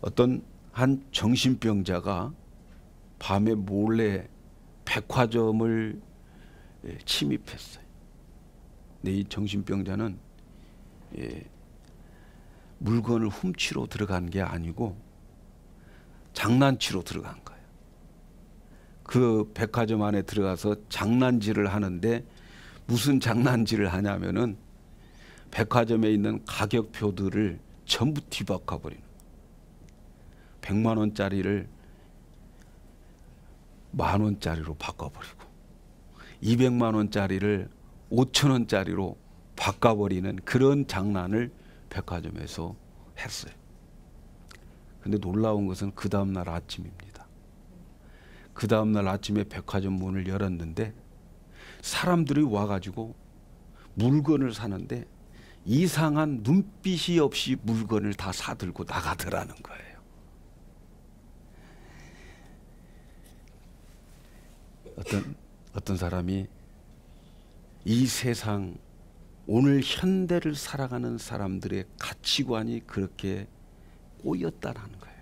어떤 한 정신병자가 밤에 몰래 백화점을 침입했어요. 근데 이 정신병자는 물건을 훔치러 들어간 게 아니고 장난치러 들어간 거예요. 그 백화점 안에 들어가서 장난질을 하는데 무슨 장난질을 하냐면은 백화점에 있는 가격표들을 전부 뒤바꿔 버리는 거예요. 100만 원짜리를 10,000원짜리로 바꿔버리고 200만 원짜리를 5,000원짜리로 바꿔버리는 그런 장난을 백화점에서 했어요. 근데 놀라운 것은 그 다음날 아침입니다. 그 다음날 아침에 백화점 문을 열었는데 사람들이 와가지고 물건을 사는데 이상한 눈빛이 없이 물건을 다 사들고 나가더라는 거예요. 어떤 사람이 이 세상 오늘 현대를 살아가는 사람들의 가치관이 그렇게 꼬였다라는 거예요.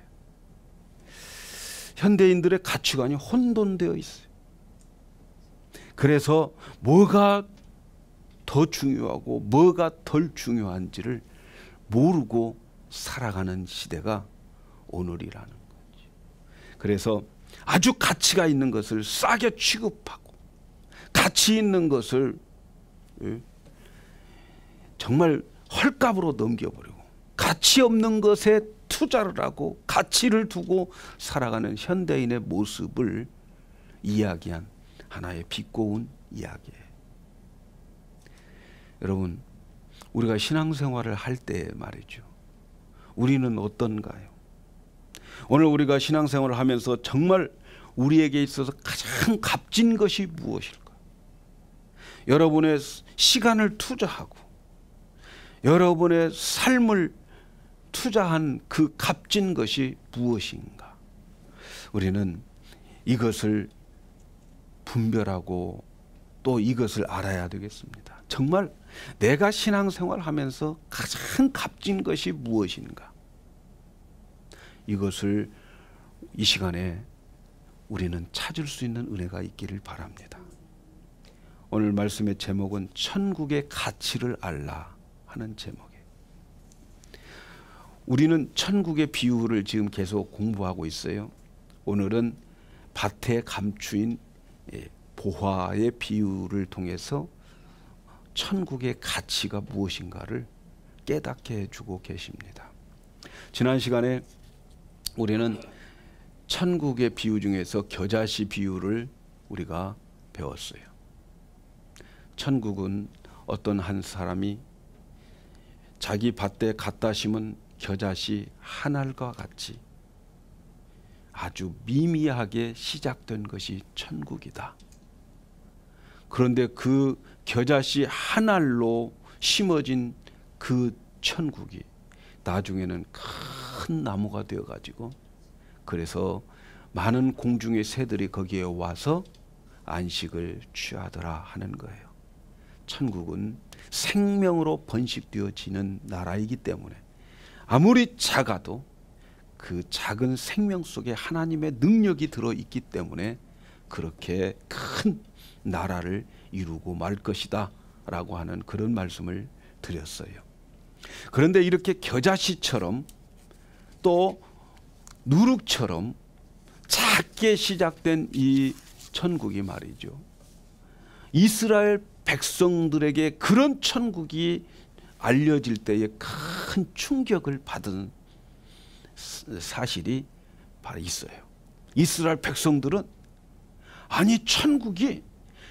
현대인들의 가치관이 혼돈되어 있어요. 그래서 뭐가 더 중요하고 뭐가 덜 중요한지를 모르고 살아가는 시대가 오늘이라는 거죠. 그래서 아주 가치가 있는 것을 싸게 취급하고 가치 있는 것을 정말 헐값으로 넘겨버리고 가치 없는 것에 투자를 하고 가치를 두고 살아가는 현대인의 모습을 이야기한 하나의 비꼬운 이야기예요. 여러분, 우리가 신앙생활을 할 때 말이죠. 우리는 어떤가요? 오늘 우리가 신앙생활을 하면서 정말 우리에게 있어서 가장 값진 것이 무엇일까? 여러분의 시간을 투자하고 여러분의 삶을 투자한 그 값진 것이 무엇인가? 우리는 이것을 분별하고 또 이것을 알아야 되겠습니다. 정말 내가 신앙생활 하면서 가장 값진 것이 무엇인가? 이것을 이 시간에 우리는 찾을 수 있는 은혜가 있기를 바랍니다. 오늘 말씀의 제목은 천국의 가치를 알라 하는 제목이에요. 우리는 천국의 비유를 지금 계속 공부하고 있어요. 오늘은 밭에 감추인 보화의 비유를 통해서 천국의 가치가 무엇인가를 깨닫게 해주고 계십니다. 지난 시간에 우리는 천국의 비유 중에서 겨자씨 비유를 우리가 배웠어요. 천국은 어떤 한 사람이 자기 밭에 갖다 심은 겨자씨 한 알과 같이 아주 미미하게 시작된 것이 천국이다. 그런데 그 겨자씨 한 알로 심어진 그 천국이 나중에는 큰 나무가 되어 가지고 그래서 많은 공중의 새들이 거기에 와서 안식을 취하더라 하는 거예요. 천국은 생명으로 번식되어지는 나라이기 때문에 아무리 작아도 그 작은 생명 속에 하나님의 능력이 들어있기 때문에 그렇게 큰 나라를 이루고 말 것이다 라고 하는 그런 말씀을 드렸어요. 그런데 이렇게 겨자씨처럼 또 누룩처럼 작게 시작된 이 천국이 말이죠. 이스라엘 백성들에게 그런 천국이 알려질 때에 큰 충격을 받은 사실이 바로 있어요. 이스라엘 백성들은 아니 천국이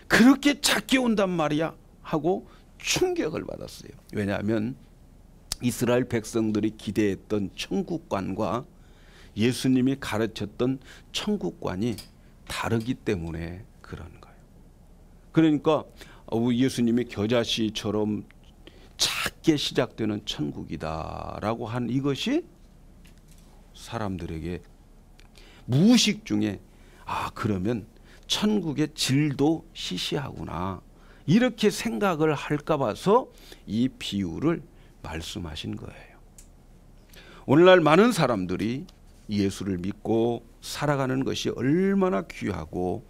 그렇게 작게 온단 말이야 하고 충격을 받았어요. 왜냐하면 이스라엘 백성들이 기대했던 천국관과 예수님이 가르쳤던 천국관이 다르기 때문에 그런 거예요. 그러니까 예수님이 겨자씨처럼 작게 시작되는 천국이다라고 한 이것이 사람들에게 무의식 중에 그러면 천국의 질도 시시하구나 이렇게 생각을 할까 봐서 이 비유를 말씀하신 거예요. 오늘날 많은 사람들이 예수를 믿고 살아가는 것이 얼마나 귀하고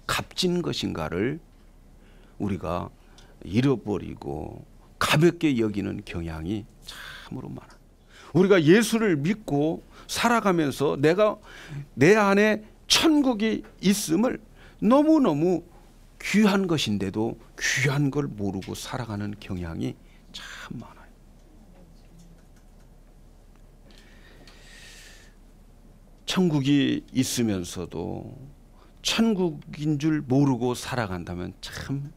값진 것인가를 우리가 잃어버리고 가볍게 여기는 경향이 참으로 많아요. 우리가 예수를 믿고 살아가면서 내가 내 안에 천국이 있음을 너무너무 귀한 것인데도 귀한 걸 모르고 살아가는 경향이 참 많아요. 천국이 있으면서도 천국인 줄 모르고 살아간다면 참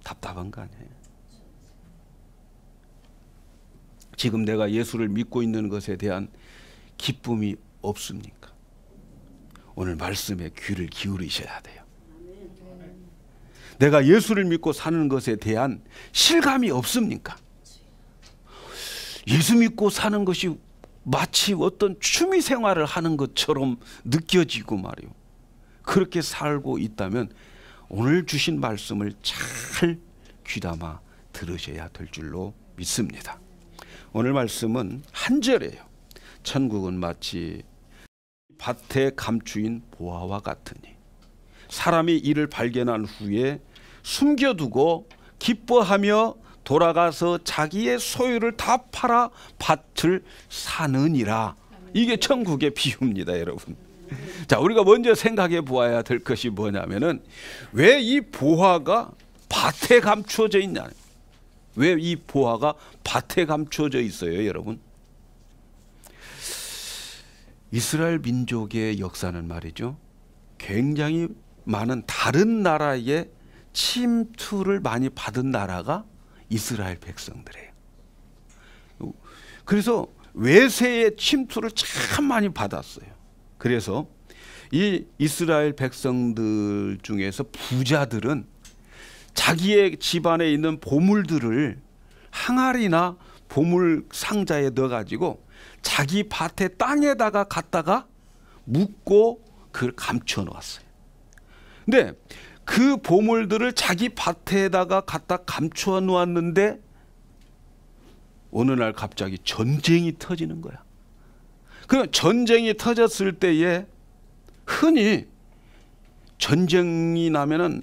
답답한 거 아니에요? 지금 내가 예수를 믿고 있는 것에 대한 기쁨이 없습니까? 오늘 말씀에 귀를 기울이셔야 돼요. 내가 예수를 믿고 사는 것에 대한 실감이 없습니까? 예수 믿고 사는 것이 마치 어떤 취미 생활을 하는 것처럼 느껴지고 말이요. 그렇게 살고 있다면 오늘 주신 말씀을 잘 귀담아 들으셔야 될 줄로 믿습니다. 오늘 말씀은 한 절이에요. 천국은 마치 밭에 감추인 보화와 같으니 사람이 이를 발견한 후에 숨겨두고 기뻐하며 돌아가서 자기의 소유를 다 팔아 밭을 사느니라. 이게 천국의 비유입니다, 여러분. 자, 우리가 먼저 생각해 보아야 될 것이 뭐냐면은 왜 이 보화가 밭에 감추어져 있냐? 왜 이 보화가 밭에 감추어져 있어요, 여러분? 이스라엘 민족의 역사는 말이죠, 굉장히 많은 다른 나라의 침투를 많이 받은 나라가 이스라엘 백성들이에요. 그래서 외세의 침투를 참 많이 받았어요. 그래서 이 이스라엘 백성들 중에서 부자들은 자기의 집안에 있는 보물들을 항아리나 보물 상자에 넣어가지고 자기 밭의 땅에다가 갖다가 묻고 그걸 감춰 놓았어요. 근데 그 보물들을 자기 밭에다가 갖다 감춰 놓았는데 어느 날 갑자기 전쟁이 터지는 거야. 그 전쟁이 터졌을 때에 흔히 전쟁이 나면은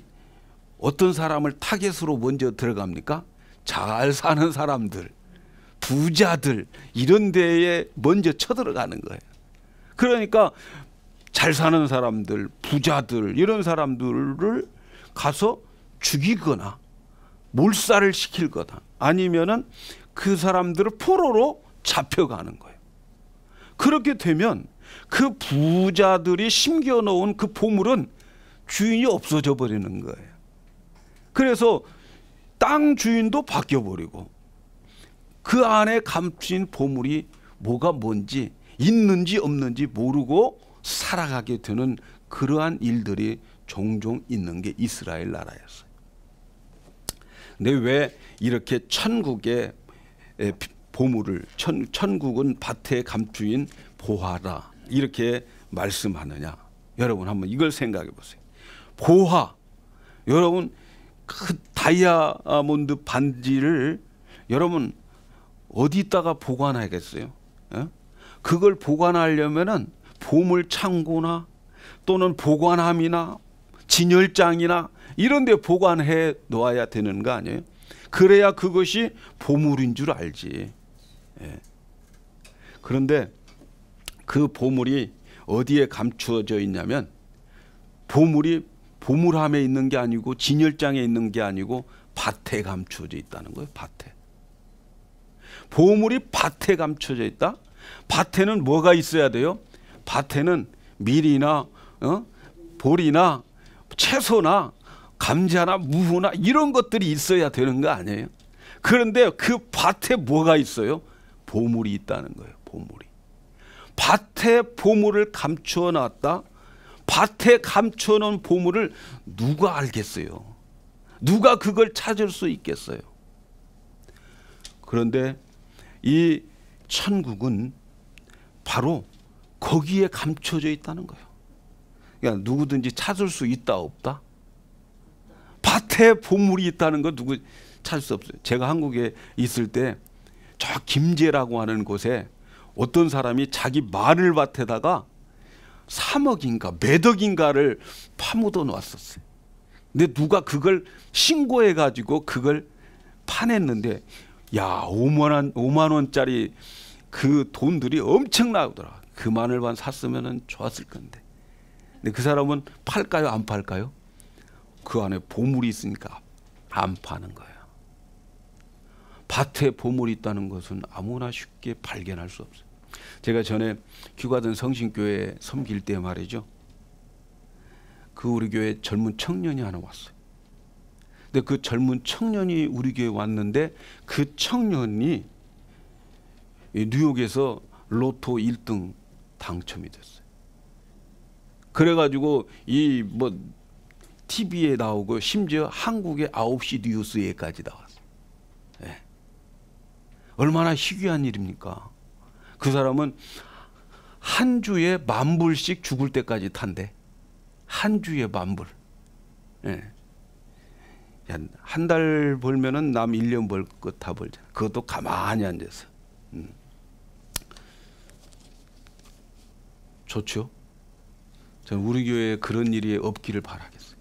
어떤 사람을 타겟으로 먼저 들어갑니까? 잘 사는 사람들, 부자들, 이런 데에 먼저 쳐들어가는 거예요. 그러니까 잘 사는 사람들, 부자들, 이런 사람들을 가서 죽이거나 몰살을 시킬 거다. 아니면은 그 사람들을 포로로 잡혀가는 거예요. 그렇게 되면 그 부자들이 심겨놓은 그 보물은 주인이 없어져 버리는 거예요. 그래서 땅 주인도 바뀌어버리고 그 안에 감춘 보물이 뭐가 뭔지 있는지 없는지 모르고 살아가게 되는 그러한 일들이 종종 있는 게 이스라엘 나라였어요. 근데 왜 이렇게 천국의 보물을 천국은 밭에 감추인 보화라 이렇게 말씀하느냐? 여러분 한번 이걸 생각해 보세요. 보화, 여러분 그 다이아몬드 반지를 여러분 어디다가 보관하겠어요? 그걸 보관하려면은 보물 창고나 또는 보관함이나 진열장이나 이런 데 보관해 놓아야 되는 거 아니에요? 그래야 그것이 보물인 줄 알지. 예. 그런데 그 보물이 어디에 감추어져 있냐면 보물이 보물함에 있는 게 아니고 진열장에 있는 게 아니고 밭에 감추어져 있다는 거예요. 밭에. 보물이 밭에 감춰져 있다. 밭에는 뭐가 있어야 돼요? 밭에는 밀이나 보리나 채소나 감자나 무나 이런 것들이 있어야 되는 거 아니에요? 그런데 그 밭에 뭐가 있어요? 보물이 있다는 거예요. 보물이. 밭에 보물을 감추어 놨다. 밭에 감춰 놓은 보물을 누가 알겠어요? 누가 그걸 찾을 수 있겠어요? 그런데 이 천국은 바로 거기에 감춰져 있다는 거예요. 그러니까 누구든지 찾을 수 있다 없다? 밭에 보물이 있다는 거 누구 찾을 수 없어요. 제가 한국에 있을 때 저 김제라고 하는 곳에 어떤 사람이 자기 마늘밭에다가 3억인가 몇 억인가를 파묻어 놨었어요. 근데 누가 그걸 신고해 가지고 그걸 파냈는데 야 5만 원짜리 그 돈들이 엄청나더라. 그 마늘만 샀으면 좋았을 건데. 근데 그 사람은 팔까요 안 팔까요? 그 안에 보물이 있으니까 안 파는 거예요. 밭에 보물이 있다는 것은 아무나 쉽게 발견할 수 없어요. 제가 전에 휴가된 성신교회 섬길 때 말이죠. 그 우리 교회 젊은 청년이 하나 왔어요. 근데 그 젊은 청년이 우리 교회 왔는데 그 청년이 뉴욕에서 로또 1등 당첨이 됐어요. 그래가지고 이 뭐 TV에 나오고 심지어 한국의 9시 뉴스에까지 나왔어요. 네. 얼마나 희귀한 일입니까? 그 사람은 한 주에 10,000불씩 죽을 때까지 탄대. 한 주에 10,000불. 네. 한 달 벌면은 남 1년 벌 거 다 벌잖아. 그것도 가만히 앉아서. 좋죠? 저는 우리 교회에 그런 일이 없기를 바라겠어요.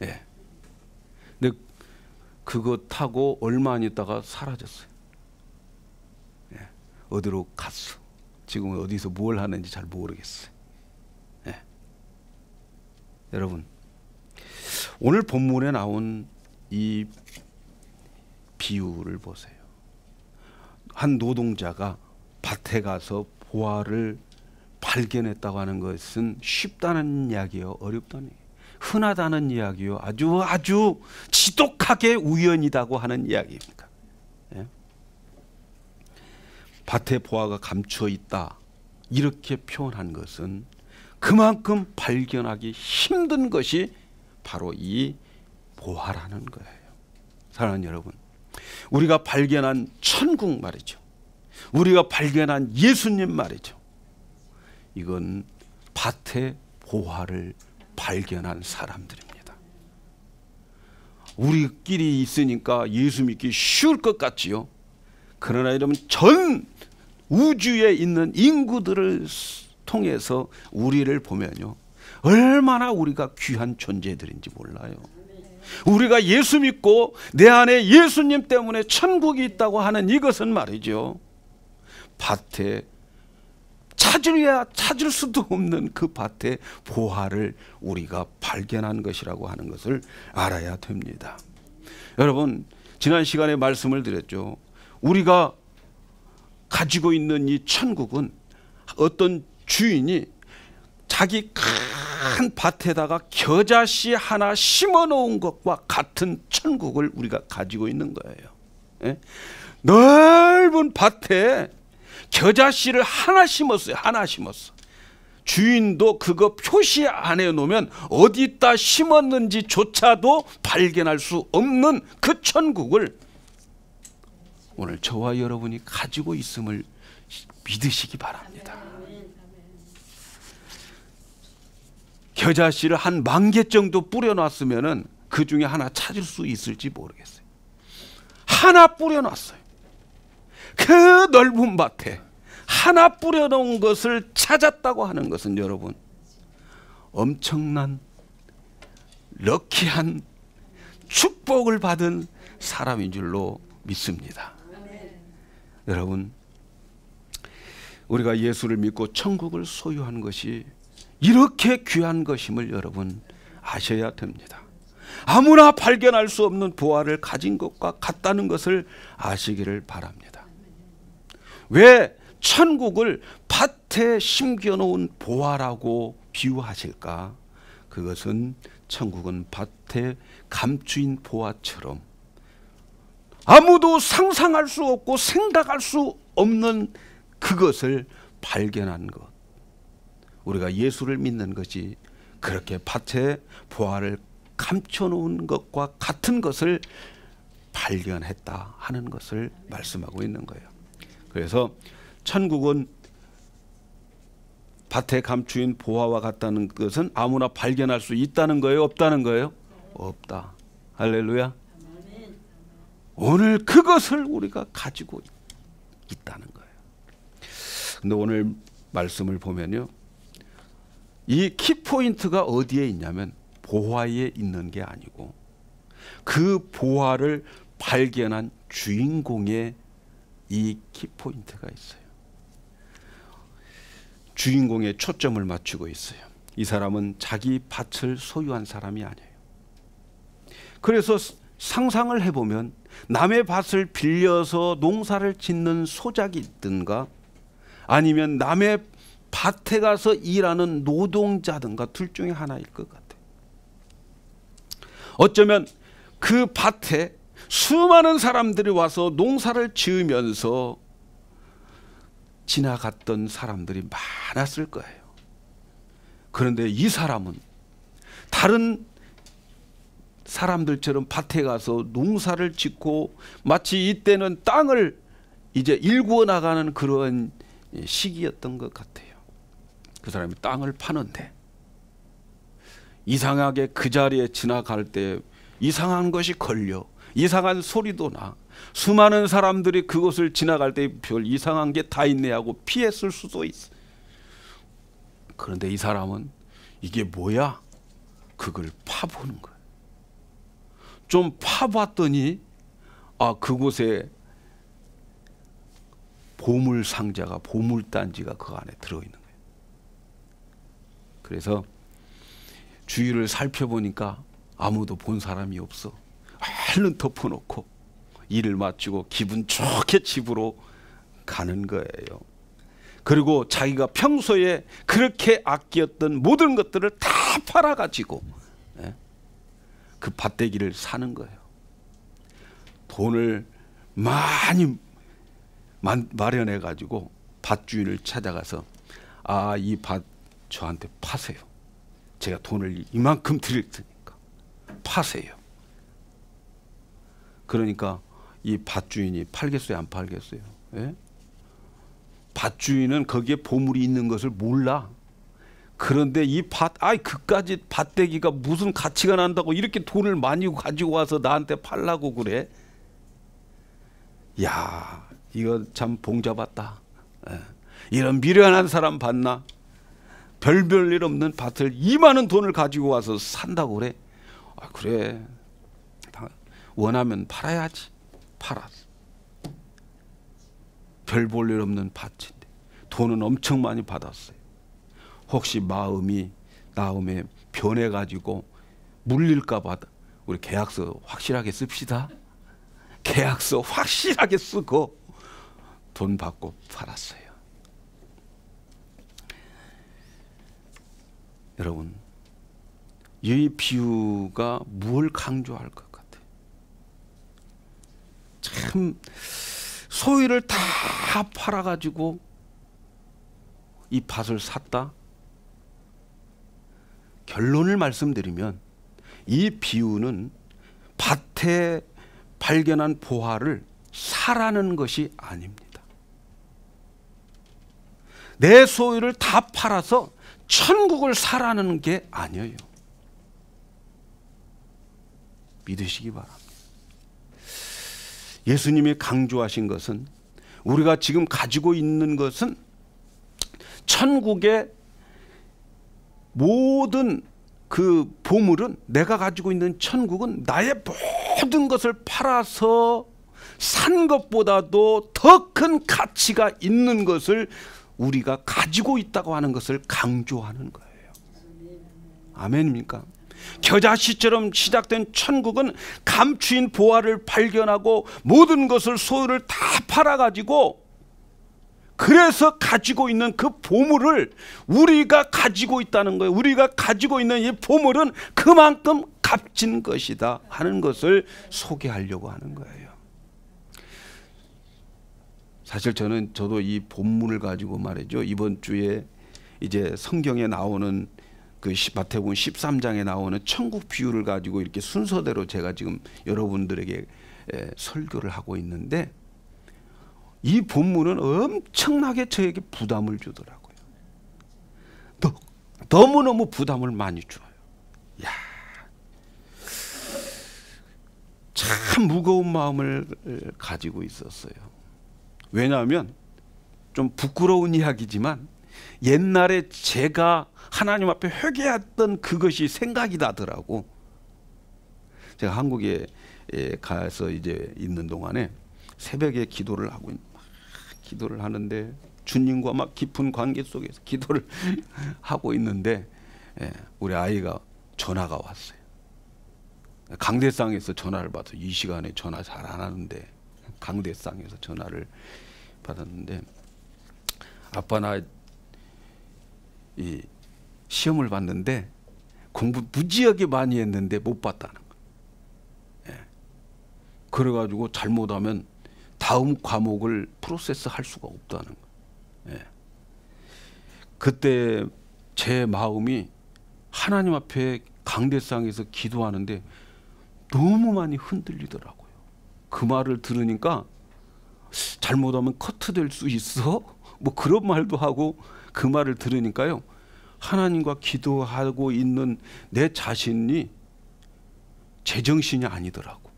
예. 근데 그거 타고 얼마 안 있다가 사라졌어요. 예. 어디로 갔어? 지금 어디서 뭘 하는지 잘 모르겠어요. 예. 여러분, 오늘 본문에 나온 이 비유를 보세요. 한 노동자가 밭에 가서 보화를 발견했다고 하는 것은 쉽다는 이야기요, 어렵다는 이야기, 흔하다는 이야기요, 아주 지독하게 우연이라고 하는 이야기입니다. 예? 밭에 보화가 감추어 있다 이렇게 표현한 것은 그만큼 발견하기 힘든 것이 바로 이 보화라는 거예요. 사랑하는 여러분, 우리가 발견한 천국 말이죠, 우리가 발견한 예수님 말이죠, 이건 밭에 보화를 발견한 사람들입니다. 우리끼리 있으니까 예수 믿기 쉬울 것 같지요. 그러나 여러분, 전 우주에 있는 인구들을 통해서 우리를 보면요, 얼마나 우리가 귀한 존재들인지 몰라요. 우리가 예수 믿고 내 안에 예수님 때문에 천국이 있다고 하는 이것은 말이죠, 밭에 찾으려야 찾을 수도 없는 그 밭의 보화를 우리가 발견한 것이라고 하는 것을 알아야 됩니다. 여러분, 지난 시간에 말씀을 드렸죠. 우리가 가지고 있는 이 천국은 어떤 주인이 자기 큰 밭에다가 겨자씨 하나 심어 놓은 것과 같은 천국을 우리가 가지고 있는 거예요. 예? 넓은 밭에 겨자씨를 하나 심었어요. 하나 심었어. 주인도 그거 표시 안 해놓으면 어디다 심었는지조차도 발견할 수 없는 그 천국을 오늘 저와 여러분이 가지고 있음을 믿으시기 바랍니다. 겨자씨를 한 10,000개 정도 뿌려놨으면 그 중에 하나 찾을 수 있을지 모르겠어요. 하나 뿌려놨어요. 그 넓은 밭에 하나 뿌려놓은 것을 찾았다고 하는 것은 여러분, 엄청난 럭키한 축복을 받은 사람인 줄로 믿습니다. 여러분, 우리가 예수를 믿고 천국을 소유한 것이 이렇게 귀한 것임을 여러분 아셔야 됩니다. 아무나 발견할 수 없는 보화를 가진 것과 같다는 것을 아시기를 바랍니다. 왜 천국을 밭에 심겨놓은 보화라고 비유하실까? 그것은 천국은 밭에 감추인 보화처럼 아무도 상상할 수 없고 생각할 수 없는 그것을 발견한 것. 우리가 예수를 믿는 것이 그렇게 밭에 보화를 감춰놓은 것과 같은 것을 발견했다 하는 것을 말씀하고 있는 거예요. 그래서 천국은 밭에 감추인 보화와 같다는 것은 아무나 발견할 수 있다는 거예요? 없다는 거예요? 없다. 할렐루야. 오늘 그것을 우리가 가지고 있다는 거예요. 근데 오늘 말씀을 보면요, 이 키포인트가 어디에 있냐면 보화에 있는 게 아니고 그 보화를 발견한 주인공의 이 키포인트가 있어요. 주인공의 초점을 맞추고 있어요. 이 사람은 자기 밭을 소유한 사람이 아니에요. 그래서 상상을 해보면 남의 밭을 빌려서 농사를 짓는 소작이 있든가 아니면 남의 밭에 가서 일하는 노동자든가 둘 중에 하나일 것 같아요. 어쩌면 그 밭에 수많은 사람들이 와서 농사를 지으면서 지나갔던 사람들이 많았을 거예요. 그런데 이 사람은 다른 사람들처럼 밭에 가서 농사를 짓고 마치 이때는 땅을 이제 일구어 나가는 그런 시기였던 것 같아요. 그 사람이 땅을 파는데 이상하게 그 자리에 지나갈 때 이상한 것이 걸려 이상한 소리도 나 수많은 사람들이 그곳을 지나갈 때 별 이상한 게 다 있네 하고 피했을 수도 있어. 그런데 이 사람은 이게 뭐야? 그걸 파보는 거야. 좀 파봤더니 그곳에 보물 상자가 보물 단지가 그 안에 들어있는 거예요. 그래서 주위를 살펴보니까 아무도 본 사람이 없어. 얼른 덮어놓고 일을 마치고 기분 좋게 집으로 가는 거예요. 그리고 자기가 평소에 그렇게 아꼈던 모든 것들을 다 팔아가지고 그 밭대기를 사는 거예요. 돈을 많이 마련해 가지고 밭주인을 찾아가서 이 밭 저한테 파세요. 제가 돈을 이만큼 드릴 테니까 파세요. 그러니까 이 밭주인이 팔겠어요, 안 팔겠어요? 예? 밭주인은 거기에 보물이 있는 것을 몰라. 그런데 이 그까지 밭대기가 무슨 가치가 난다고 이렇게 돈을 많이 가지고 와서 나한테 팔라고 그래? 야, 이거 참 봉잡았다. 이런 미련한 사람 봤나? 별별 없는 밭을 이만한 돈을 가지고 와서 산다고 그래? 그래. 원하면 팔아야지. 팔았어. 별 볼 일 없는 밭인데 돈은 엄청 많이 받았어요. 혹시 마음에 변해가지고 물릴까 봐 우리 계약서 확실하게 씁시다. 계약서 확실하게 쓰고 돈 받고 팔았어요. 여러분, 이 비유가 뭘 강조할 것 같아요? 참 소유를 다 팔아가지고 이 밭을 샀다. 결론을 말씀드리면 이 비유는 밭에 발견한 보화를 사라는 것이 아닙니다. 내 소유를 다 팔아서 천국을 사라는 게 아니에요. 믿으시기 바랍니다. 예수님이 강조하신 것은 우리가 지금 가지고 있는 것은 천국의 모든 그 보물은 내가 가지고 있는 천국은 나의 모든 것을 팔아서 산 것보다도 더 큰 가치가 있는 것을 우리가 가지고 있다고 하는 것을 강조하는 거예요. 아멘입니까? 겨자씨처럼 시작된 천국은 감추인 보화를 발견하고 모든 것을 소유를 다 팔아가지고 그래서 가지고 있는 그 보물을 우리가 가지고 있다는 거예요. 우리가 가지고 있는 이 보물은 그만큼 값진 것이다 하는 것을 소개하려고 하는 거예요. 사실 저도 이 본문을 가지고 말이죠. 이번 주에 이제 성경에 나오는 그 마태복음 13장에 나오는 천국 비유를 가지고 이렇게 순서대로 제가 지금 여러분들에게 설교를 하고 있는데 이 본문은 엄청나게 저에게 부담을 주더라고요. 너무너무 부담을 많이 줘요. 야, 참 무거운 마음을 가지고 있었어요. 왜냐하면 좀 부끄러운 이야기지만 옛날에 제가 하나님 앞에 회개했던 그것이 생각이 나더라고. 제가 한국에 가서 이제 있는 동안에 새벽에 기도를 하고 기도를 하는데 주님과 막 깊은 관계 속에서 기도를 하고 있는데 우리 아이가 전화가 왔어요. 강대상에서 전화를 받아서 이 시간에 전화 잘 안 하는데 강대상에서 전화를 받았는데 아빠 나 이 시험을 봤는데 공부 무지하게 많이 했는데 못 봤다는 거. 그래가지고 잘못하면 다음 과목을 프로세스 할 수가 없다는 거. 그때 제 마음이 하나님 앞에 강대상에서 기도하는데 너무 많이 흔들리더라고요. 그 말을 들으니까 잘못하면 커트될 수 있어? 뭐 그런 말도 하고 그 말을 들으니까요. 하나님과 기도하고 있는 내 자신이 제정신이 아니더라고.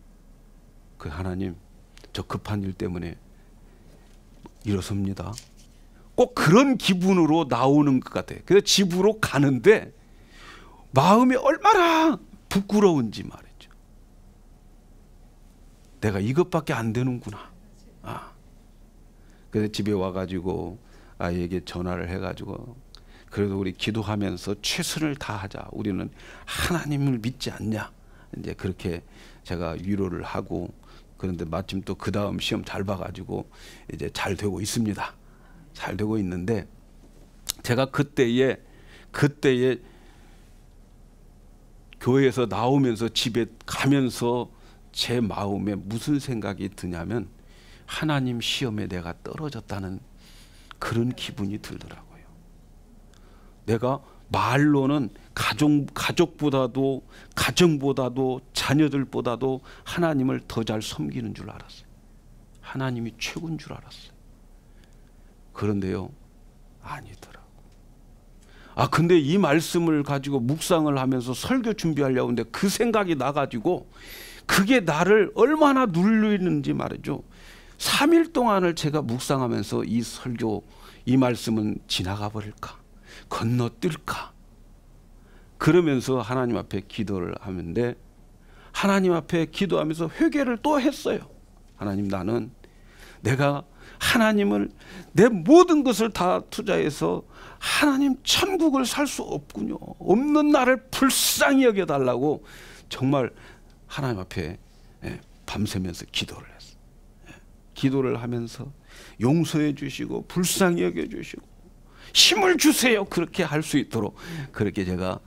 그 하나님 저 급한 일 때문에 일어섭니다. 꼭 그런 기분으로 나오는 것 같아요. 그래서 집으로 가는데 마음이 얼마나 부끄러운지 말이죠. 내가 이것밖에 안 되는구나. 그래서 집에 와가지고 아이에게 전화를 해가지고 그래도 우리 기도하면서 최선을 다하자. 우리는 하나님을 믿지 않냐. 이제 그렇게 제가 위로를 하고 그런데 마침 또 그 다음 시험 잘 봐가지고 이제 잘 되고 있습니다. 잘 되고 있는데 제가 그때에 교회에서 나오면서 집에 가면서 제 마음에 무슨 생각이 드냐면 하나님 시험에 내가 떨어졌다는 그런 기분이 들더라고요. 내가 말로는 가족보다도 가정보다도 자녀들보다도 하나님을 더 잘 섬기는 줄 알았어요. 하나님이 최고인 줄 알았어요. 그런데요, 아니더라고. 근데 이 말씀을 가지고 묵상을 하면서 설교 준비하려고 하는데 그 생각이 나가지고 그게 나를 얼마나 눌리는지 말이죠. 3일 동안을 제가 묵상하면서 이 설교, 이 말씀은 지나가 버릴까? 건너뛸까? 그러면서 하나님 앞에 기도를 하는데 하나님 앞에 기도하면서 회개를 또 했어요. 하나님 나는 내가 하나님을 내 모든 것을 다 투자해서 하나님 천국을 살 수 없군요. 없는 나를 불쌍히 여겨달라고 정말 하나님 앞에 밤새면서 기도를 했어요. 기도를 하면서 용서해 주시고 불쌍히 여겨 주시고 힘을 주세요. 그렇게 할 수 있도록 그렇게 제가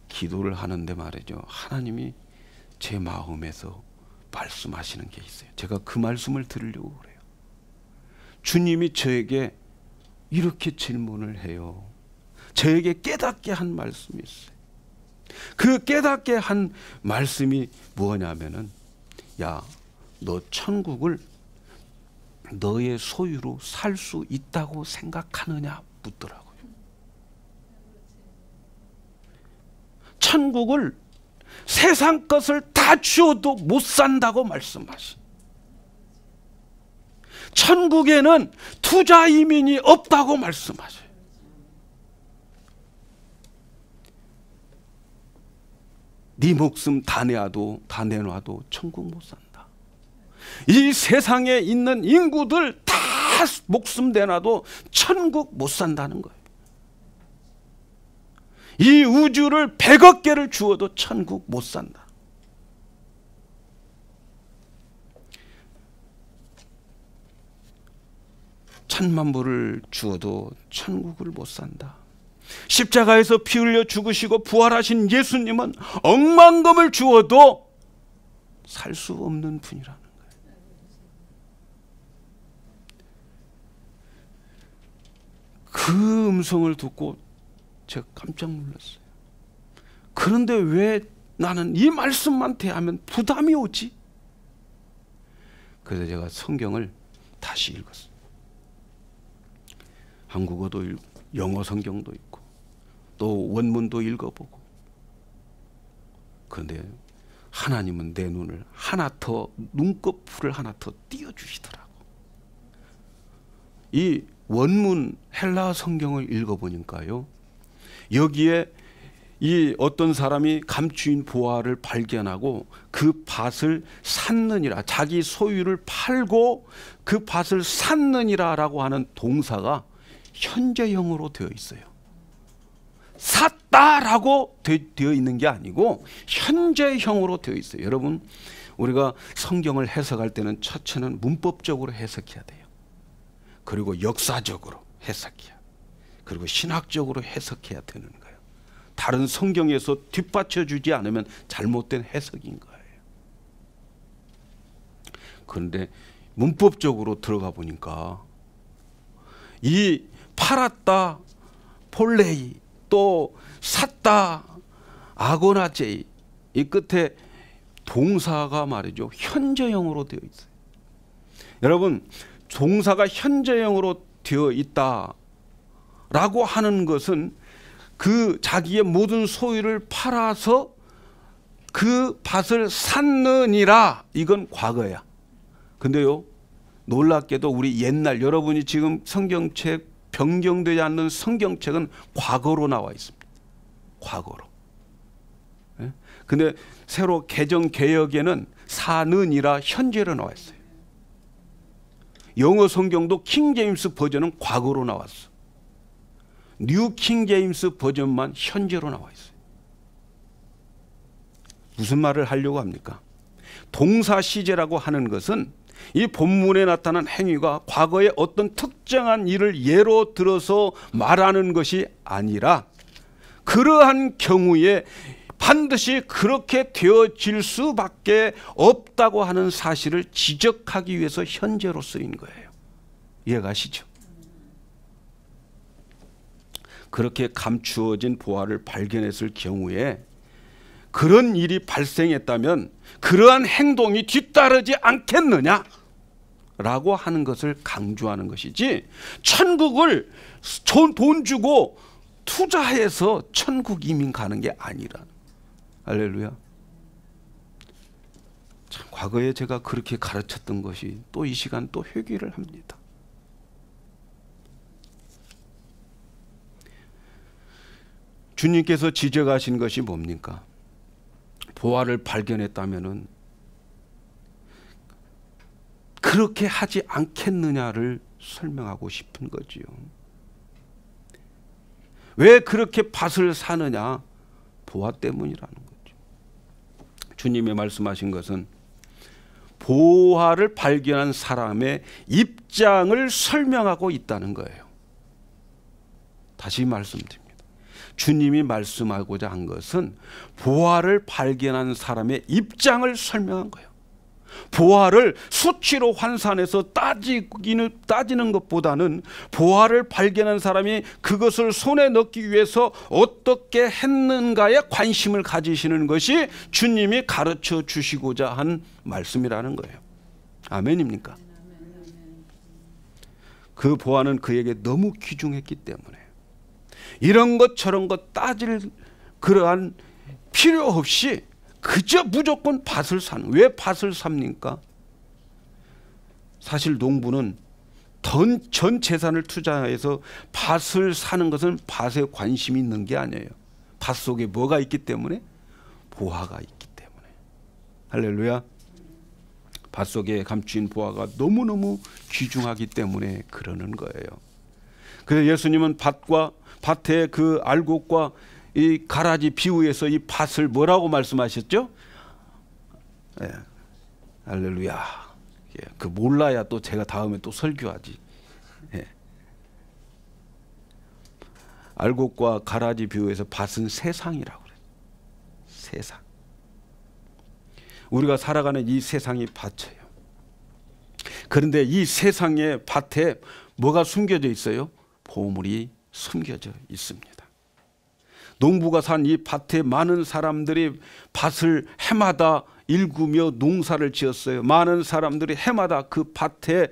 기도를 하는데 말이죠. 하나님이 제 마음에서 말씀하시는 게 있어요. 제가 그 말씀을 들으려고 그래요. 주님이 저에게 이렇게 질문을 해요. 저에게 깨닫게 한 말씀이 있어요. 그 깨닫게 한 말씀이 뭐냐면은 야, 너 천국을 너의 소유로 살 수 있다고 생각하느냐 묻더라고요. 천국을 세상 것을 다 주어도 못 산다고 말씀하신. 천국에는 투자 이민이 없다고 말씀하셔요. 네 목숨 다 내놔도 천국 못 산다. 이 세상에 있는 인구들 다 목숨 내놔도 천국 못 산다는 거예요. 이 우주를 100억 개를 주어도 천국 못 산다. 천만 불을 주어도 천국을 못 산다. 십자가에서 피 흘려 죽으시고 부활하신 예수님은 억만금을 주어도 살 수 없는 분이라는 거예요. 그 음성을 듣고 제가 깜짝 놀랐어요. 그런데 왜 나는 이 말씀만 대하면 부담이 오지? 그래서 제가 성경을 다시 읽었어요. 한국어도 읽고 영어 성경도 있고 또 원문도 읽어보고. 그런데 하나님은 내 눈을 하나 더, 눈꺼풀을 하나 더 띄워주시더라고. 이 원문 헬라 성경을 읽어보니까요, 여기에 이 어떤 사람이 감추인 보화를 발견하고 그 밭을 샀느니라, 자기 소유를 팔고 그 밭을 샀느니라라고 하는 동사가 현재형으로 되어 있어요. 샀다라고 되어 있는 게 아니고 현재형으로 되어 있어요. 여러분, 우리가 성경을 해석할 때는 첫째는 문법적으로 해석해야 돼요. 그리고 역사적으로 해석해야, 그리고 신학적으로 해석해야 되는 거예요. 다른 성경에서 뒷받쳐 주지 않으면 잘못된 해석인 거예요. 그런데 문법적으로 들어가 보니까 이 팔았다, 폴레이, 또 샀다, 아고나제이, 이 끝에 동사가 말이죠, 현재형으로 되어 있어요. 여러분, 동사가 현재형으로 되어 있다라고 하는 것은 그 자기의 모든 소유를 팔아서 그 밭을 샀느니라, 이건 과거야. 근데요, 놀랍게도 우리 옛날, 여러분이 지금 성경책, 변경되지 않는 성경책은 과거로 나와 있습니다. 과거로. 근데 새로 개정 개역에는 사느니라 현재로 나와 있어요. 영어 성경도 킹제임스 버전은 과거로 나왔어. 뉴 킹제임스 버전만 현재로 나와 있어요. 무슨 말을 하려고 합니까? 동사 시제라고 하는 것은 이 본문에 나타난 행위가 과거의 어떤 특정한 일을 예로 들어서 말하는 것이 아니라 그러한 경우에 반드시 그렇게 되어질 수밖에 없다고 하는 사실을 지적하기 위해서 현재로 쓰인 거예요. 이해가시죠? 그렇게 감추어진 보화를 발견했을 경우에 그런 일이 발생했다면 그러한 행동이 뒤따르지 않겠느냐 라고 하는 것을 강조하는 것이지, 천국을 돈 주고 투자해서 천국 이민 가는 게 아니라. 할렐루야. 참, 과거에 제가 그렇게 가르쳤던 것이 또 이 시간 또 회귀를 합니다. 주님께서 지적하신 것이 뭡니까? 보화를 발견했다면은 그렇게 하지 않겠느냐를 설명하고 싶은 거지요. 왜 그렇게 밭을 사느냐? 보화 때문이라는 거죠. 주님이 말씀하신 것은 보화를 발견한 사람의 입장을 설명하고 있다는 거예요. 다시 말씀드립니다. 주님이 말씀하고자 한 것은 보화를 발견한 사람의 입장을 설명한 거예요. 보화를 수치로 환산해서 따지는 것보다는 보화를 발견한 사람이 그것을 손에 넣기 위해서 어떻게 했는가에 관심을 가지시는 것이 주님이 가르쳐 주시고자 한 말씀이라는 거예요. 아멘입니까? 그 보화는 그에게 너무 귀중했기 때문에 이런 것 저런 것 따질 그러한 필요 없이 그저 무조건 밭을 사는. 왜 밭을 삽니까? 사실 농부는 전 재산을 투자해서 밭을 사는 것은 밭에 관심이 있는 게 아니에요. 밭 속에 뭐가 있기 때문에? 보화가 있기 때문에. 할렐루야. 밭 속에 감추인 보화가 너무너무 귀중하기 때문에 그러는 거예요. 그래서 예수님은 밭의 그 알곡과 이 가라지 비유에서 이 밭을 뭐라고 말씀하셨죠? 예. 할렐루야. 예. 그 몰라야 또 제가 다음에 또 설교하지. 예. 알곡과 가라지 비유에서 밭은 세상이라고 그래요. 세상. 우리가 살아가는 이 세상이 밭이에요. 그런데 이 세상의 밭에 뭐가 숨겨져 있어요? 보물이 숨겨져 있습니다. 농부가 산 이 밭에 많은 사람들이 밭을 해마다 일구며 농사를 지었어요. 많은 사람들이 해마다 그 밭에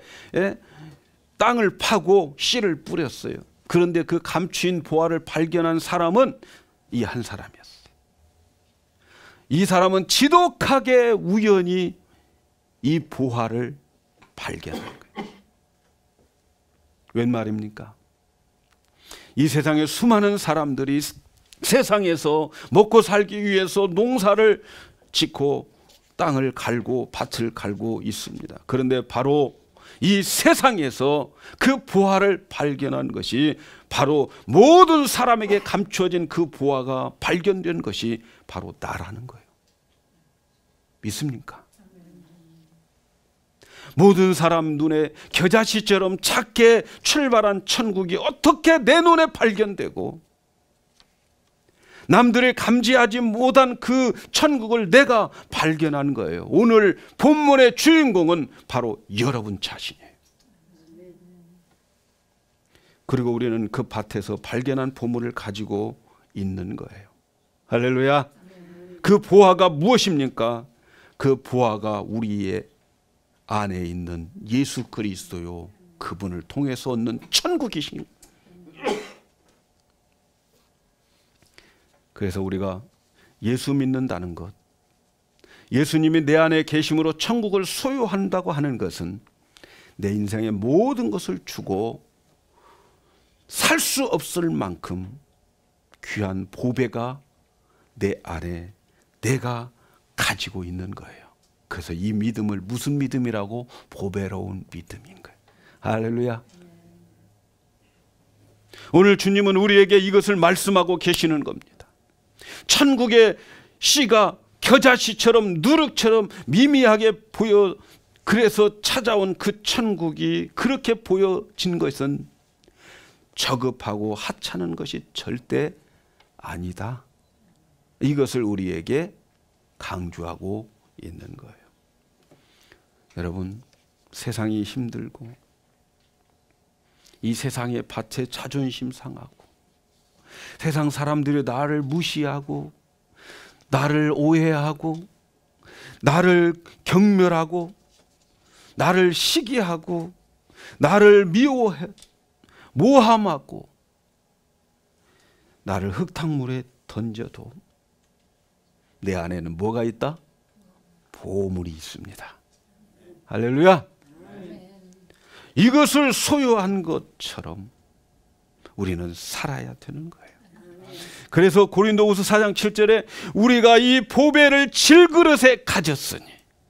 땅을 파고 씨를 뿌렸어요. 그런데 그 감추인 보화를 발견한 사람은 이 한 사람이었어요. 이 사람은 지독하게 우연히 이 보화를 발견한 거예요. 웬 말입니까? 이 세상에 수많은 사람들이 세상에서 먹고 살기 위해서 농사를 짓고 땅을 갈고 밭을 갈고 있습니다. 그런데 바로 이 세상에서 그 보화를 발견한 것이, 바로 모든 사람에게 감추어진 그 보화가 발견된 것이 바로 나라는 거예요. 믿습니까? 모든 사람 눈에 겨자씨처럼 작게 출발한 천국이 어떻게 내 눈에 발견되고, 남들이 감지하지 못한 그 천국을 내가 발견한 거예요. 오늘 본문의 주인공은 바로 여러분 자신이에요. 그리고 우리는 그 밭에서 발견한 보물을 가지고 있는 거예요. 할렐루야. 그 보화가 무엇입니까? 그 보화가 우리의 안에 있는 예수 그리스도요, 그분을 통해서 얻는 천국이신. 그래서 우리가 예수 믿는다는 것, 예수님이 내 안에 계심으로 천국을 소유한다고 하는 것은 내 인생의 모든 것을 주고 살 수 없을 만큼 귀한 보배가 내 안에 내가 가지고 있는 거예요. 그래서 이 믿음을 무슨 믿음이라고? 보배로운 믿음인 거예요. 할렐루야. 오늘 주님은 우리에게 이것을 말씀하고 계시는 겁니다. 천국의 씨가 겨자씨처럼 누룩처럼 미미하게 보여, 그래서 찾아온 그 천국이 그렇게 보여진 것은 저급하고 하찮은 것이 절대 아니다. 이것을 우리에게 강조하고 있는 거예요. 여러분, 세상이 힘들고 이 세상의 밭에 자존심 상하고 세상 사람들이 나를 무시하고 나를 오해하고 나를 경멸하고 나를 시기하고 나를 미워해 모함하고 나를 흙탕물에 던져도 내 안에는 뭐가 있다? 보물이 있습니다. 할렐루야. 이것을 소유한 것처럼 우리는 살아야 되는 거예요. 그래서 고린도후서 4장 7절에 우리가 이 보배를 질그릇에 가졌으니,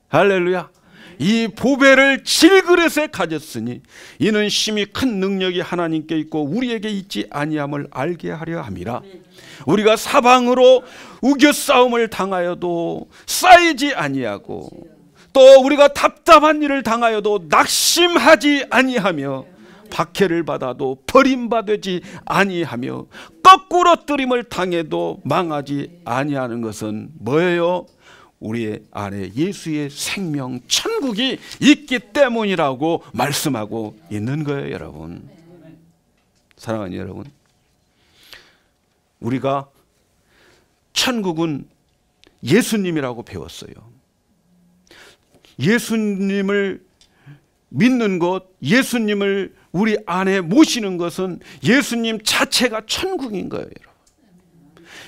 할렐루야, 이 보배를 질그릇에 가졌으니 이는 심히 큰 능력이 하나님께 있고 우리에게 있지 아니함을 알게 하려 함이라. 우리가 사방으로 우겨싸움을 당하여도 쌓이지 아니하고, 또 우리가 답답한 일을 당하여도 낙심하지 아니하며, 박해를 받아도 버림받지 아니하며, 거꾸로 뜨림을 당해도 망하지 아니하는 것은 뭐예요? 우리의 안에 예수의 생명 천국이 있기 때문이라고 말씀하고 있는 거예요. 여러분, 사랑하는 여러분, 우리가 천국은 예수님이라고 배웠어요. 예수님을 믿는 것, 예수님을 우리 안에 모시는 것은 예수님 자체가 천국인 거예요. 여러분,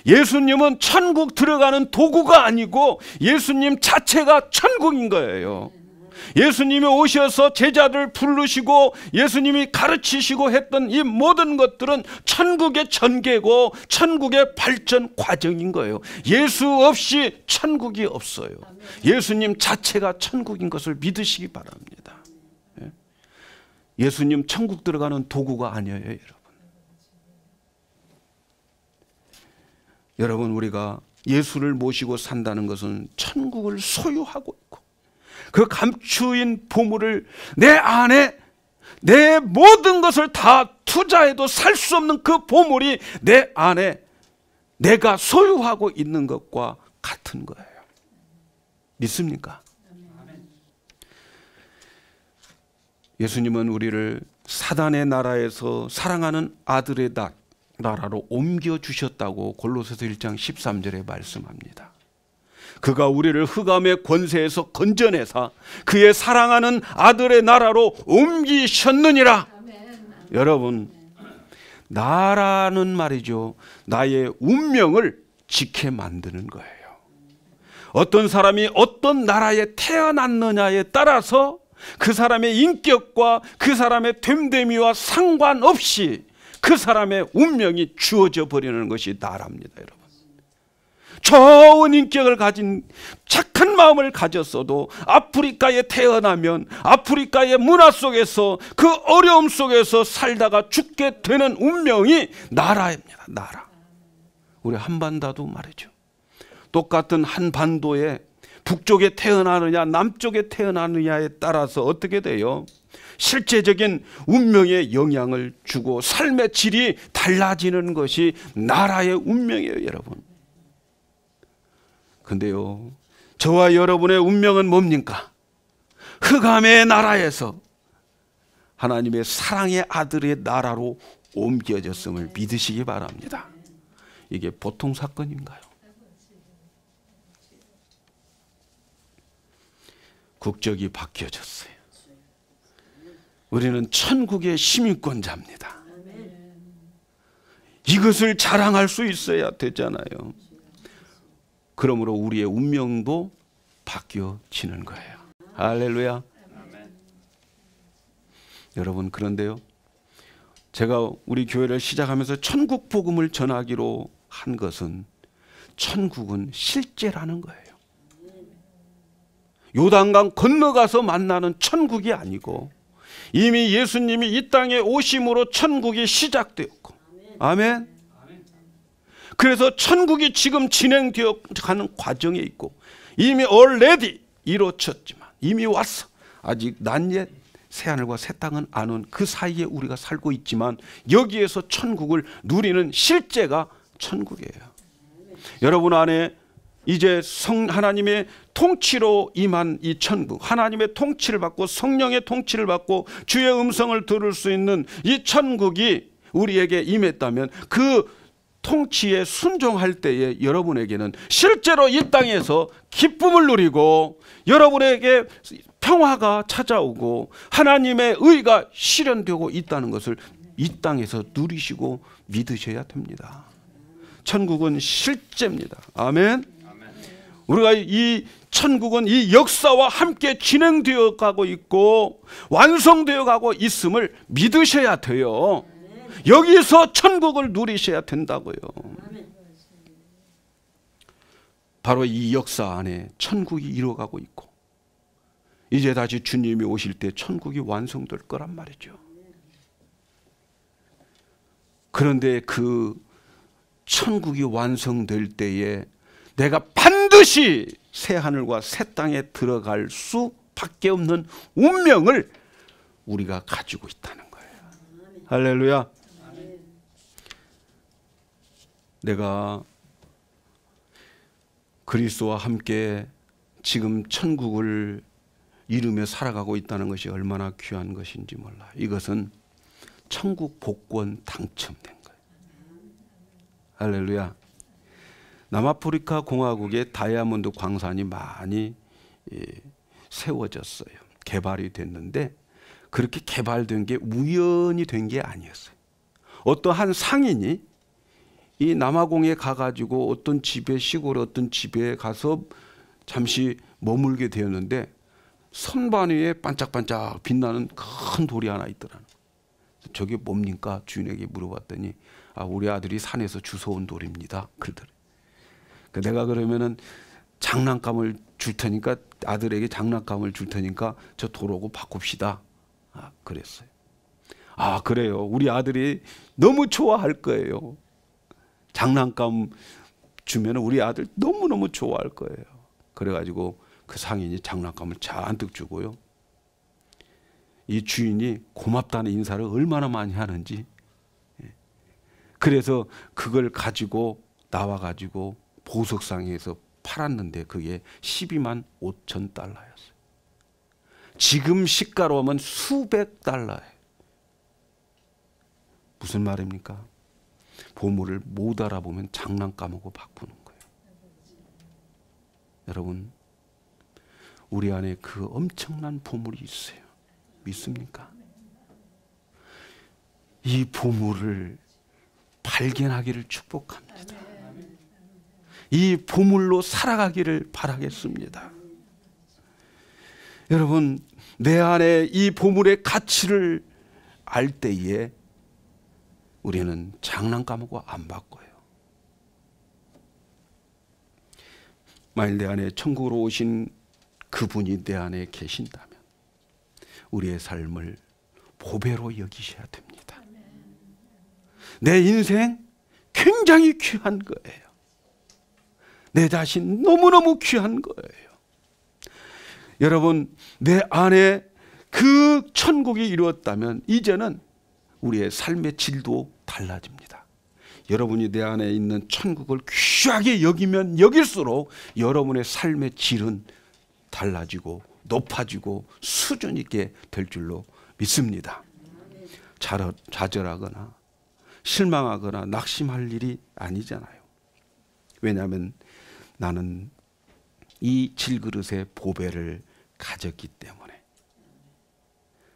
예수님은 천국 들어가는 도구가 아니고 예수님 자체가 천국인 거예요. 예수님이 오셔서 제자를 부르시고 예수님이 가르치시고 했던 이 모든 것들은 천국의 전개고 천국의 발전 과정인 거예요. 예수 없이 천국이 없어요. 예수님 자체가 천국인 것을 믿으시기 바랍니다. 예수님 천국 들어가는 도구가 아니에요. 여러분, 여러분, 우리가 예수를 모시고 산다는 것은 천국을 소유하고 있고 그 감추인 보물을 내 안에 내 모든 것을 다 투자해도 살 수 없는 그 보물이 내 안에 내가 소유하고 있는 것과 같은 거예요. 믿습니까? 예수님은 우리를 사단의 나라에서 사랑하는 아들의 나라로 옮겨주셨다고 골로새서 1장 13절에 말씀합니다. 그가 우리를 흑암의 권세에서 건져내사 그의 사랑하는 아들의 나라로 옮기셨느니라. 여러분, 나라는 말이죠, 나의 운명을 지켜 만드는 거예요. 어떤 사람이 어떤 나라에 태어났느냐에 따라서 그 사람의 인격과 그 사람의 됨됨이와 상관없이 그 사람의 운명이 주어져 버리는 것이 나랍니다, 여러분. 좋은 인격을 가진 착한 마음을 가졌어도 아프리카에 태어나면 아프리카의 문화 속에서 그 어려움 속에서 살다가 죽게 되는 운명이 나라입니다. 나라. 우리 한반도도 말이죠. 똑같은 한반도에 북쪽에 태어나느냐 남쪽에 태어나느냐에 따라서 어떻게 돼요? 실제적인 운명에 영향을 주고 삶의 질이 달라지는 것이 나라의 운명이에요, 여러분. 근데요, 저와 여러분의 운명은 뭡니까? 흑암의 나라에서 하나님의 사랑의 아들의 나라로 옮겨졌음을 믿으시기 바랍니다. 이게 보통 사건인가요? 국적이 바뀌어졌어요. 우리는 천국의 시민권자입니다. 이것을 자랑할 수 있어야 되잖아요. 그러므로 우리의 운명도 바뀌어지는 거예요. 할렐루야. 여러분, 그런데요, 제가 우리 교회를 시작하면서 천국 복음을 전하기로 한 것은 천국은 실제라는 거예요. 요단강 건너가서 만나는 천국이 아니고 이미 예수님이 이 땅에 오심으로 천국이 시작되었고, 아멘. 그래서 천국이 지금 진행되어 가는 과정에 있고 이미 already 이루어졌지만 이미 왔어. 아직 난옛 새하늘과 새 땅은 안 온 그 사이에 우리가 살고 있지만 여기에서 천국을 누리는 실제가 천국이에요. 여러분 안에 이제 하나님의 통치로 임한 이 천국, 하나님의 통치를 받고 성령의 통치를 받고 주의 음성을 들을 수 있는 이 천국이 우리에게 임했다면 그 통치에 순종할 때에 여러분에게는 실제로 이 땅에서 기쁨을 누리고 여러분에게 평화가 찾아오고 하나님의 의가 실현되고 있다는 것을 이 땅에서 누리시고 믿으셔야 됩니다. 천국은 실제입니다. 아멘. 우리가 이 천국은 이 역사와 함께 진행되어 가고 있고 완성되어 가고 있음을 믿으셔야 돼요. 여기서 천국을 누리셔야 된다고요. 바로 이 역사 안에 천국이 이루어가고 있고 이제 다시 주님이 오실 때 천국이 완성될 거란 말이죠. 그런데 그 천국이 완성될 때에 내가 반드시 새하늘과 새 땅에 들어갈 수밖에 없는 운명을 우리가 가지고 있다는 거예요. 할렐루야. 내가 그리스도와 함께 지금 천국을 이루며 살아가고 있다는 것이 얼마나 귀한 것인지 몰라. 이것은 천국 복권 당첨된 거예요. 할렐루야. 남아프리카 공화국에 다이아몬드 광산이 많이 세워졌어요. 개발이 됐는데 그렇게 개발된 게 우연히 된 게 아니었어요. 어떤 한 상인이 이 남아공에 가가지고 어떤 집에, 시골 어떤 집에 가서 잠시 머물게 되었는데 선반 위에 반짝반짝 빛나는 큰 돌이 하나 있더라는 거예요. 저게 뭡니까? 주인에게 물어봤더니 우리 아들이 산에서 주워온 돌입니다. 그러더래요. 내가 그러면은 장난감을 줄 테니까 아들에게 장난감을 줄 테니까 저 돌하고 바꿉시다. 그랬어요. 그래요. 우리 아들이 너무 좋아할 거예요. 장난감 주면 우리 아들 너무너무 좋아할 거예요. 그래가지고 그 상인이 장난감을 잔뜩 주고요. 이 주인이 고맙다는 인사를 얼마나 많이 하는지. 그래서 그걸 가지고 나와가지고 보석상에서 팔았는데 그게 12만 5천 달러였어요. 지금 시가로 하면 수백 달러예요. 무슨 말입니까? 보물을 못 알아보면 장난감하고 바꾸는 거예요. 여러분, 우리 안에 그 엄청난 보물이 있어요. 믿습니까? 이 보물을 발견하기를 축복합니다. 이 보물로 살아가기를 바라겠습니다. 여러분, 내 안에 이 보물의 가치를 알 때에 우리는 장난감하고 안 바꿔요. 만일 내 안에 천국으로 오신 그분이 내 안에 계신다면 우리의 삶을 보배로 여기셔야 됩니다. 내 인생 굉장히 귀한 거예요. 내 자신 너무너무 귀한 거예요. 여러분, 내 안에 그 천국이 이루었다면 이제는 우리의 삶의 질도 달라집니다. 여러분이 내 안에 있는 천국을 귀하게 여기면 여길수록 여러분의 삶의 질은 달라지고 높아지고 수준 있게 될 줄로 믿습니다. 좌절하거나 실망하거나 낙심할 일이 아니잖아요. 왜냐하면 나는 이 질그릇의 보배를 가졌기 때문에.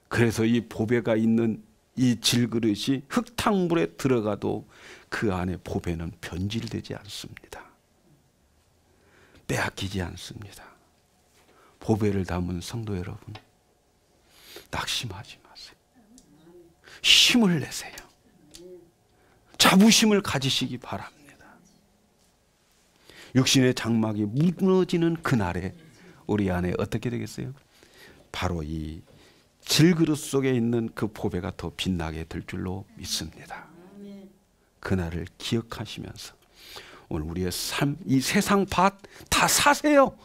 그래서 이 보배가 있는 이 질그릇이 흙탕물에 들어가도 그 안에 보배는 변질되지 않습니다. 빼앗기지 않습니다. 보배를 담은 성도 여러분, 낙심하지 마세요. 힘을 내세요. 자부심을 가지시기 바랍니다. 육신의 장막이 무너지는 그날에 우리 안에 어떻게 되겠어요? 바로 이 질그릇 속에 있는 그 보배가 더 빛나게 될 줄로 믿습니다. 그날을 기억하시면서 오늘 우리의 삶, 이 세상 밭 다 사세요.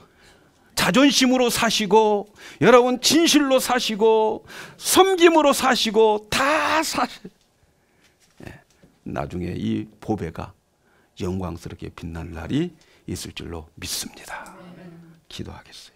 자존심으로 사시고, 여러분 진실로 사시고, 섬김으로 사시고, 다 사세요. 나중에 이 보배가 영광스럽게 빛날 날이 있을 줄로 믿습니다. 기도하겠어요.